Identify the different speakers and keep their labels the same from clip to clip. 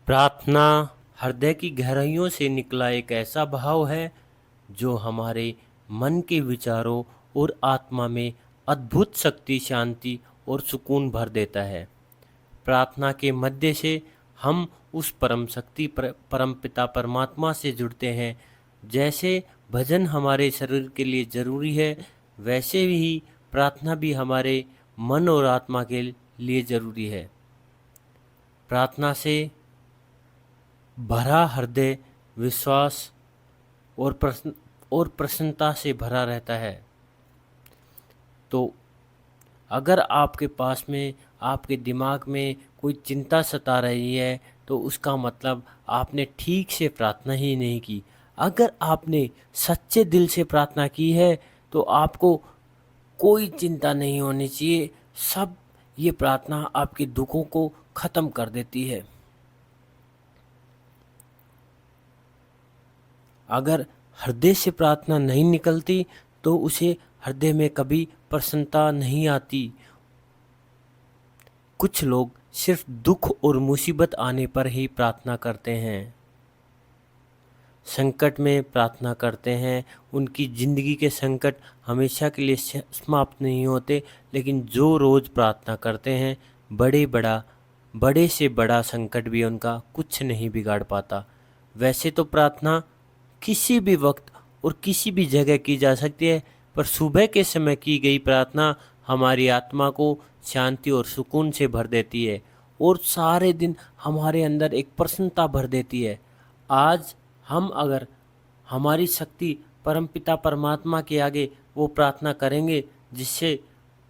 Speaker 1: प्रार्थना हृदय की गहराइयों से निकला एक ऐसा भाव है जो हमारे मन के विचारों और आत्मा में अद्भुत शक्ति, शांति और सुकून भर देता है। प्रार्थना के मध्य से हम उस परम शक्ति परम पिता परमात्मा से जुड़ते हैं। जैसे भजन हमारे शरीर के लिए जरूरी है, वैसे ही प्रार्थना भी हमारे मन और आत्मा के लिए जरूरी है। प्रार्थना से भरा हृदय विश्वास और प्रसन्नता से भरा रहता है। तो अगर आपके पास में, आपके दिमाग में कोई चिंता सता रही है, तो उसका मतलब आपने ठीक से प्रार्थना ही नहीं की। अगर आपने सच्चे दिल से प्रार्थना की है तो आपको कोई चिंता नहीं होनी चाहिए। सब ये प्रार्थना आपके दुखों को खत्म कर देती है। अगर हृदय से प्रार्थना नहीं निकलती तो उसे हृदय में कभी प्रसन्नता नहीं आती। कुछ लोग सिर्फ दुख और मुसीबत आने पर ही प्रार्थना करते हैं, संकट में प्रार्थना करते हैं। उनकी ज़िंदगी के संकट हमेशा के लिए समाप्त नहीं होते, लेकिन जो रोज़ प्रार्थना करते हैं, बड़े से बड़ा संकट भी उनका कुछ नहीं बिगाड़ पाता। वैसे तो प्रार्थना किसी भी वक्त और किसी भी जगह की जा सकती है, पर सुबह के समय की गई प्रार्थना हमारी आत्मा को शांति और सुकून से भर देती है और सारे दिन हमारे अंदर एक प्रसन्नता भर देती है। आज हम अगर हमारी शक्ति परमपिता परमात्मा के आगे वो प्रार्थना करेंगे जिससे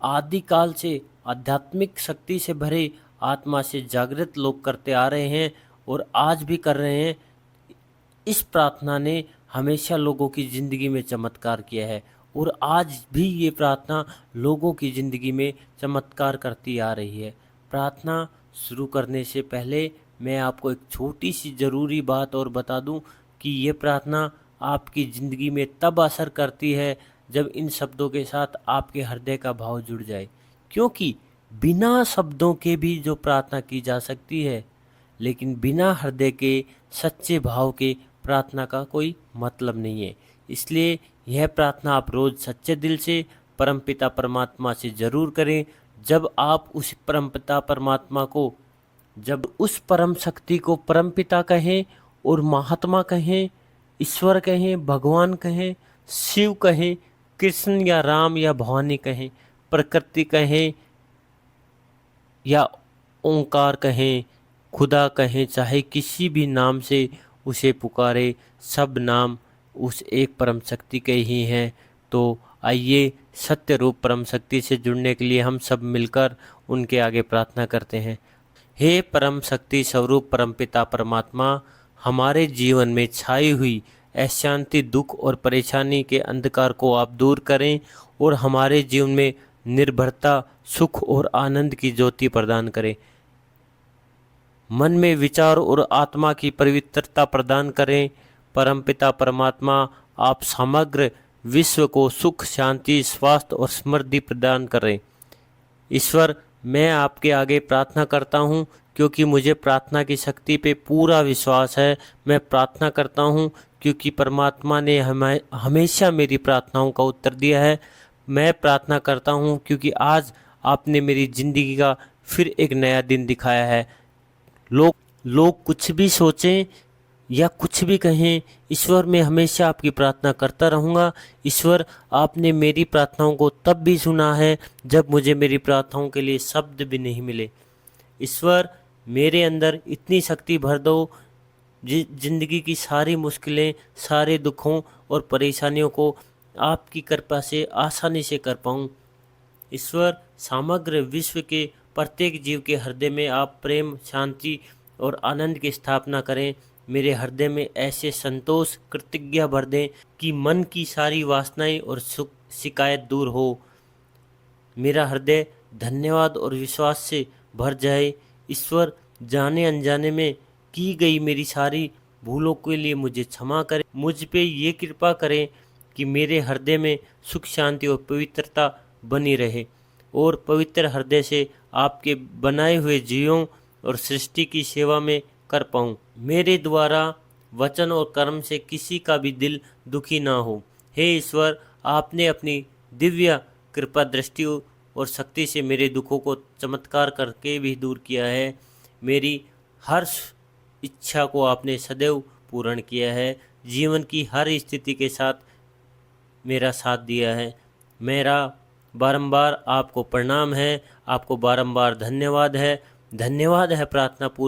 Speaker 1: आदिकाल से आध्यात्मिक शक्ति से भरे आत्मा से जागृत लोग करते आ रहे हैं और आज भी कर रहे हैं, इस प्रार्थना ने हमेशा लोगों की ज़िंदगी में चमत्कार किया है और आज भी ये प्रार्थना लोगों की ज़िंदगी में चमत्कार करती आ रही है। प्रार्थना शुरू करने से पहले मैं आपको एक छोटी सी ज़रूरी बात और बता दूं कि ये प्रार्थना आपकी ज़िंदगी में तब असर करती है जब इन शब्दों के साथ आपके हृदय का भाव जुड़ जाए। क्योंकि बिना शब्दों के भी जो प्रार्थना की जा सकती है, लेकिन बिना हृदय के सच्चे भाव के प्रार्थना का कोई मतलब नहीं है। इसलिए यह प्रार्थना आप रोज़ सच्चे दिल से परमपिता परमात्मा से ज़रूर करें। जब आप उस परमपिता परमात्मा को, जब उस परम शक्ति को परमपिता कहें और महात्मा कहें, ईश्वर कहें, भगवान कहें, शिव कहें, कृष्ण या राम या भवानी कहें, प्रकृति कहें या ओंकार कहें, खुदा कहें, चाहे किसी भी नाम से उसे पुकारे, सब नाम उस एक परम शक्ति के ही हैं। तो आइए सत्य रूप परम शक्ति से जुड़ने के लिए हम सब मिलकर उनके आगे प्रार्थना करते हैं। हे परम शक्ति स्वरूप परमपिता परमात्मा, हमारे जीवन में छाई हुई अशांति, दुख और परेशानी के अंधकार को आप दूर करें और हमारे जीवन में निर्भरता, सुख और आनंद की ज्योति प्रदान करें। मन में विचार और आत्मा की पवित्रता प्रदान करें। परमपिता परमात्मा, आप समग्र विश्व को सुख, शांति, स्वास्थ्य और समृद्धि प्रदान करें। ईश्वर, मैं आपके आगे प्रार्थना करता हूँ क्योंकि मुझे प्रार्थना की शक्ति पे पूरा विश्वास है। मैं प्रार्थना करता हूँ क्योंकि परमात्मा ने हमेशा मेरी प्रार्थनाओं का उत्तर दिया है। मैं प्रार्थना करता हूँ क्योंकि आज आपने मेरी ज़िंदगी का फिर एक नया दिन दिखाया है। लोग कुछ भी सोचें या कुछ भी कहें, ईश्वर मैं हमेशा आपकी प्रार्थना करता रहूँगा। ईश्वर, आपने मेरी प्रार्थनाओं को तब भी सुना है जब मुझे मेरी प्रार्थनाओं के लिए शब्द भी नहीं मिले। ईश्वर, मेरे अंदर इतनी शक्ति भर दो जिंदगी की सारी मुश्किलें, सारे दुखों और परेशानियों को आपकी कृपा से आसानी से कर पाऊँ। ईश्वर, समग्र विश्व के प्रत्येक जीव के हृदय में आप प्रेम, शांति और आनंद की स्थापना करें। मेरे हृदय में ऐसे संतोष, कृतज्ञता भर दें कि मन की सारी वासनाएं और शिकायत दूर हो। मेरा हृदय धन्यवाद और विश्वास से भर जाए। ईश्वर, जाने अनजाने में की गई मेरी सारी भूलों के लिए मुझे क्षमा करें। मुझ पे ये कृपा करें कि मेरे हृदय में सुख, शांति और पवित्रता बनी रहे और पवित्र हृदय से आपके बनाए हुए जीवों और सृष्टि की सेवा में कर पाऊँ। मेरे द्वारा वचन और कर्म से किसी का भी दिल दुखी ना हो। हे ईश्वर, आपने अपनी दिव्य कृपा दृष्टि और शक्ति से मेरे दुखों को चमत्कार करके भी दूर किया है। मेरी हर इच्छा को आपने सदैव पूर्ण किया है। जीवन की हर स्थिति के साथ मेरा साथ दिया है। मेरा बारंबार आपको प्रणाम है, आपको बारंबार धन्यवाद है। धन्यवाद है प्रार्थना पूरी